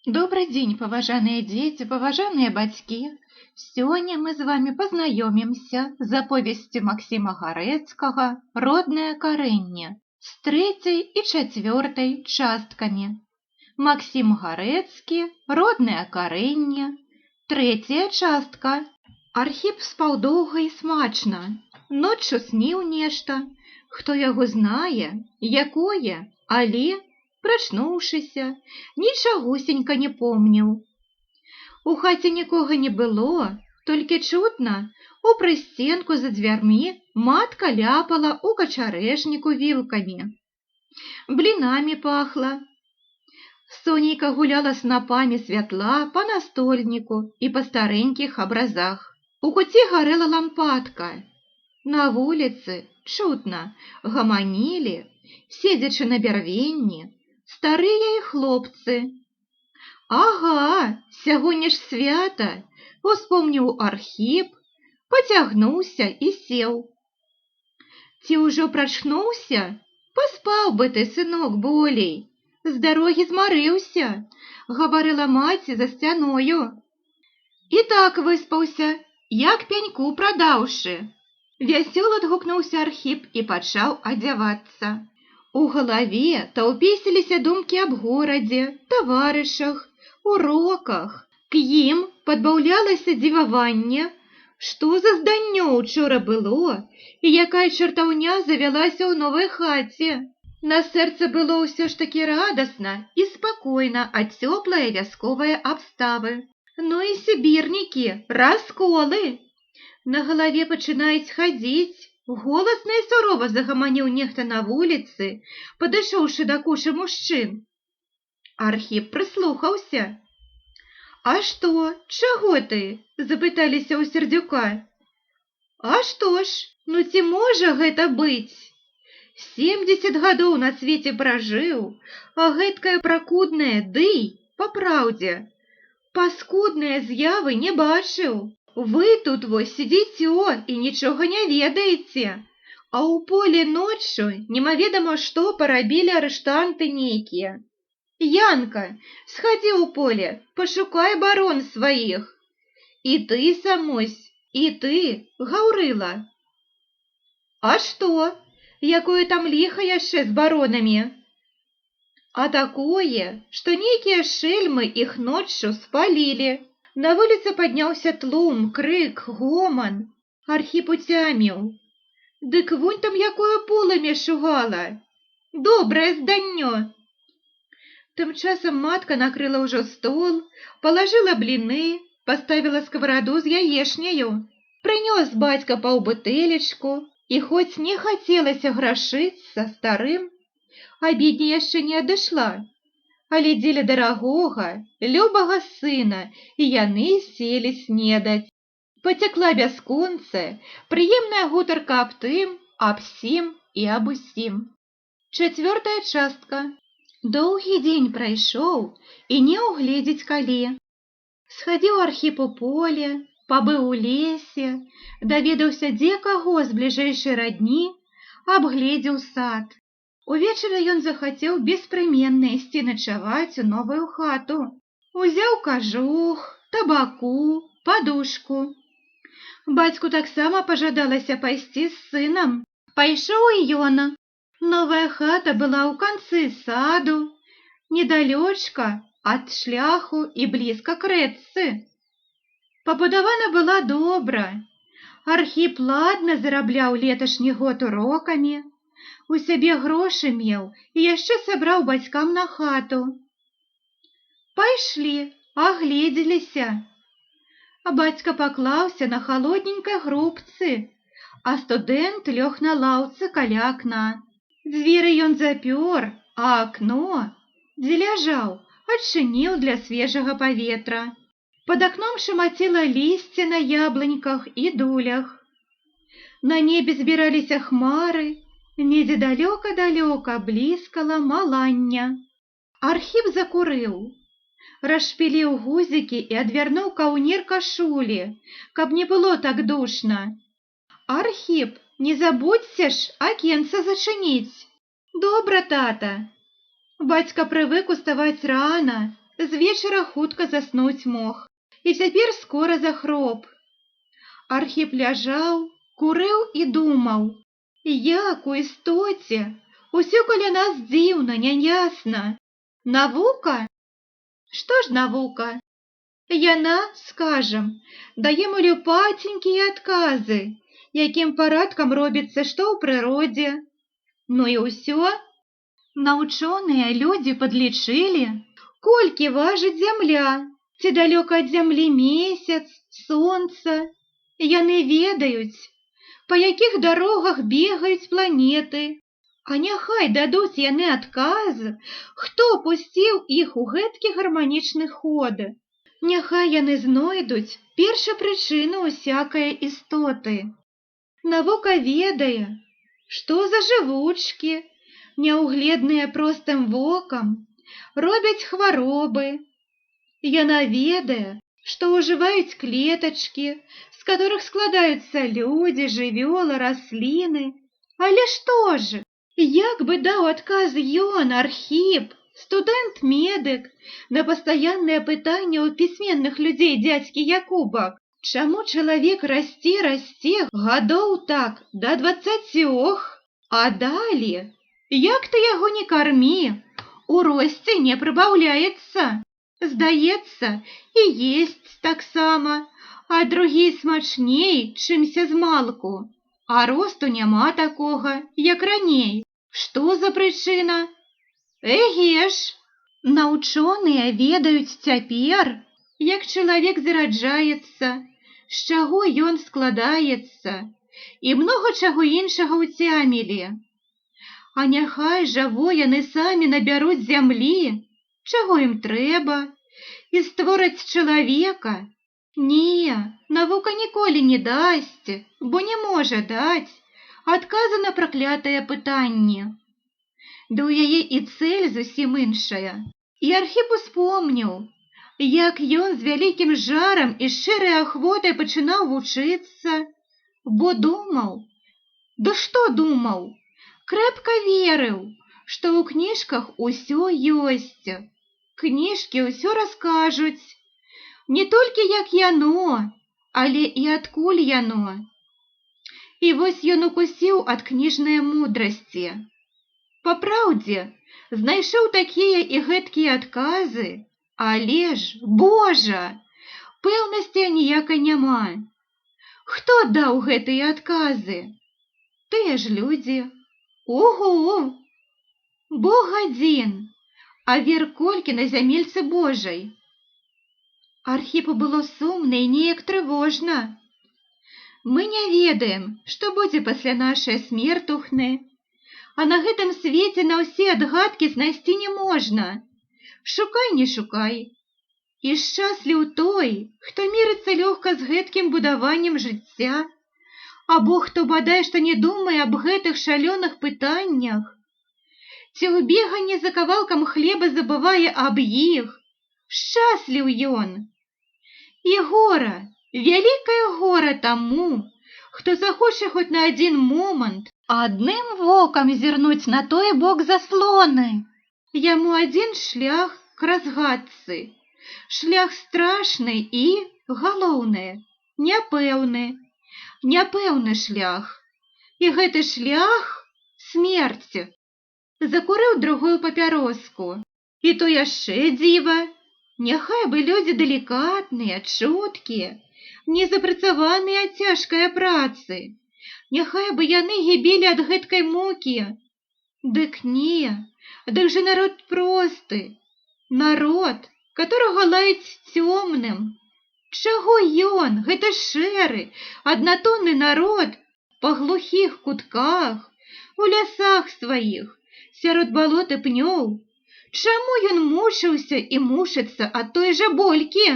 Добрый день, поважаныя дзеці, паважаныя бацькі. Сёння мы з вами пазнаёмімся з аповесцю Максіма Гарэцкага «Роднае карэнне» з 3 і 4 часткамі. Максім Гарэцкі «Роднае карэнне», 3 частка. Архіп спаў доўга і смачна. Ноччу сніў нешта, хто яго знае, якое, але, прачнуўшыся, нічагосенька не помніў. У хаце нікога не было, толькі чутна, у прысценку за дзвярмі матка ляпала ў качарэжніку вілкамі. Блінамі пахла. Сонейка гуляла снапамі святла па настольніку і па старэнькіх абразах. У куце гарэла лампадка. На вуліцы, чутна, гаманілі, седзячы на бярвенні, старыя і хлопцы. Ага, сягоння ж свята, успомніў Архіп, пацягнуўся і сеў. Ці ўжо прачнуўся? Паспаў бы ты, сынок, болей. З дарогі змарыўся, гаварыла маці за сцяною. І так выспаўся, як пяньку прадаўшы. Вясёла адгукнуўся Архіп і пачаў адзявацца. У галаве таўпесіліся думкі аб горадзе, таварышах, уроках. К ім падбаўлялася дзіваванне, што за зданнё ўчора было і якая чартаўня завялася ў новай хаце. На сэрцы было ўсё ж такі радасна і спакойна ад цёплае вясковае абставы. Ну і сібірнікі, расколы. На галаве пачынаюць хадзіць. Голасна і сурова загаманіў нехта на вуліцы, падышоўшы да кучы мужчын. Архіп прыслухаўся. «А што, чаго ты?» – запыталіся ў Сердзюка. «А што ж, ну ці можа гэта быць? 70 гадоў на свеце пражыў, а гэткае пракуднае дый, па праўдзе, паскудныя з'явы не бачыў. Вы тут вось сидзіцё і нічога не ведаеце, а ў полі ноччу немаведама што парабілі арыштанты нейкія. Янка, схадзі ў поле, пашукай барон сваіх. І ты, Самось, і ты, Гаўрыла». «А што? Якое там ліха яшчэ з баронамі?» «А такое, што нейкія шэльмы іх ноччу спалілі». На вуліцы падняўся тлум, крык, гоман. Архіп уцяміў. Дык вунь там якое полымя шугала. Добрае зданнё. Тым часам матка накрыла ўжо стол, палажыла бліны, паставіла скавараду з яешняю. Прынёс бацька паўбутэлечку, і хоць не хацелася грашыцца старым, абедня яшчэ не адышла. Але дзеля дарагога, любага сына, і яны селі снедаць. Пацякла бясконцая, прыемная гутарка аб тым, аб сім і аб усім. 4 частка. Доўгі дзень прайшоў, і не ўгледзець калі. Схадзіў Архіп у поле, пабыў у лесе, даведаўся, дзе каго з бліжэйшай радні, абгледзеў сад. Увечары ён захацеў беспрыменна ісці начаваць у новую хату. Узяў кажух, табаку, падушку. Бацьку таксама пажадалася пайсці з сынам. Пайшоў і ён. Новая хата была ў канцы саду, недалёчка ад шляху і блізка к рэчцы. Пабудавана была добра. Архіп ладна зарабляў леташні год урокамі. У сябе грошы меў і яшчэ сабраў бацькам на хату. Пайшлі, агледзеліся. А бацька паклаўся на халодненькай грубцы, а студэнт лёг на лаўцы каля акна. Дзверы ён запёр, а акно, дзе ляжаў, адчыніў для свежага паветра. Пад акном шамаціла лісце на яблыньках і дулях. На небе збіраліся хмары, недзе далёка-далёка бліскала малання. Архіп закурыў, расшпіліў гузікі і адвярнуў каўнер кашулі, каб не было так душна. «Архіп, не забудзься ж акенца зачыніць». «Добра, тата». Бацька прывык уставаць рана, з вечара хутка заснуць мог, і цяпер скора захроп. Архіп ляжаў, курыў і думаў, як у істоце усё каля нас дзіўна, няясна. Навука? Што ж навука? Яна, скажам, дае малюпаценькія адказы, якім парадкам робіцца што ў прыродзе. Ну і ўсё. Навучоныя людзі падлічылі, колькі важыць зямля, ці далёка ад зямлі месяц, сонца. Яны ведаюць, па якіх дарогах бегаюць планеты. А няхай дадуць яны адказ, хто пусціў іх у гэткі гарманічны ход. Няхай яны знойдуць першапрычыну усякае істоты. Навука ведае, што за жывучкі, няўгледныя простым вокам, робяць хваробы. Яна ведае, што ўжываюць клетачкі, з которых складаюцца людзі, жывёлы, расліны. Але што ж? Як бы даў адказ ён, Архіп, студэнт-медык, на пастаяннае пытанне ў пісьменных людзей дзядзькі Якуба, чаму чалавек расце гадоў так да 20, а далі, як ты яго не кармі, у росце не прыбаўляецца. Здаецца, і есць таксама, а другі смачней, чымся змалку. А росту няма такога, як раней. Што за прычына? Эге ж, навучоныя ведаюць цяпер, як чалавек зараджаецца, з чаго ён складаецца, і многа чаго іншага ўцямілі. А няхай жа во яны самі набяруць зямлі, чаго ім трэба, і створаць чалавека. Не, навука ніколі не дасць, бо не можа даць адказу на праклятае пытанне. Да ў яе і цэль зусім іншая. І Архіп успомніў, як ён з вялікім жарам і шчырай ахвотай пачынаў вучыцца, бо думаў, да што думаў, крэпка верыў, што ў кніжках усё ёсць. Кніжкі ўсё раскажуць. Не толькі як яно, але і адкуль яно. І вось ён укусіў ад кніжнае мудрасці. Па праўдзе, знайшоў такія і гэткія адказы, але ж, Божа, пэўнасці аніякай няма. Хто даў гэтыя адказы? Тыя ж людзі. Ого! Бог адзін, а вер колькі на зямельцы Божай. Архіпу было сумна і неяк трывожна. Мы не ведаем, што будзе пасля нашай смертухны, а на гэтым свеце на ўсе адгадкі знайсці не можна. Шукай, не шукай. І шчасліў той, хто мірыцца лёгка з гэткім будаваннем жыцця, або хто бадай што не думае аб гэтых шалёных пытаннях, ці ў беганні за кавалкам хлеба забывае аб іх. Шчасліў ён. І гора, вялікае гора таму, хто захоча хоць на адзін момант адным вокам зірнуць на той бок заслоны. Яму адзін шлях к разгадцы, шлях страшны і, галоўнае, няпэўны. Няпэўны шлях. І гэты шлях – смерць. Закурыў другую папяроску. І то яшчэ дзіва. Няхай бы людзі далікатныя, чуткія, не запрацаваныя ад цяжкае працы. Няхай бы яны гібелі ад гэткай мукі. Дык не, дык жа народ просты. Народ, которага лаюць цёмным. Чаго ён, гэта шэры, аднатонны народ, па глухіх кутках, у лясах сваіх, сярод балот і пнёў. Чаму ён мучыўся і мучыцца ад той жа болькі?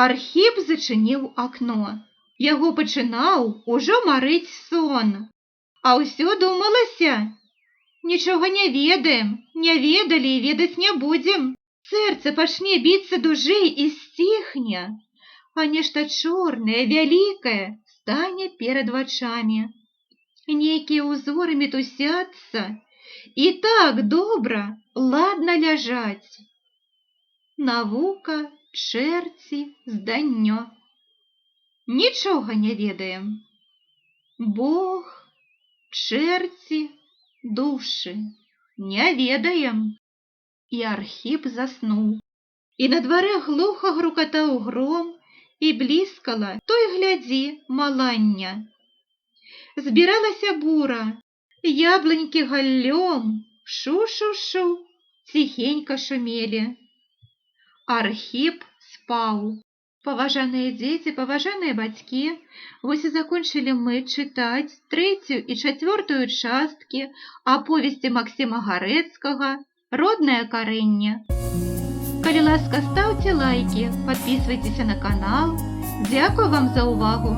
Архіп зачыніў акно. Яго пачынаў ужо марыць сон. А ўсё думалася. Нічога не ведаем, не ведалі і ведаць не будзем. Сэрца пачне біцца дужэй і сціхне, а нешта чорнае, вялікае стане перад вачамі. Нейкія ўзоры мітусяцца, і так добра, ладна ляжаць. навука, чэрці, зданнё. Нічога не ведаем. Бог, чэрці, душы. Не ведаем. І Архіп заснуў. І на дварэ глуха грукатаў гром, і бліскала, той глядзі, малання. Збіралася бура, яблынькі галлём, шу-шу-шу, ціхенька шумелі. Архіп спаў. Паважаныя дзеці, паважаныя бацькі, вось і закончылі мы чытаць 3-ю і 4-ю часткі аповесці Максіма Гарэцкага «Роднае карэнне». Калі ласка, ставце лайки, подписывайтесь на канал. Дякую вам за увагу!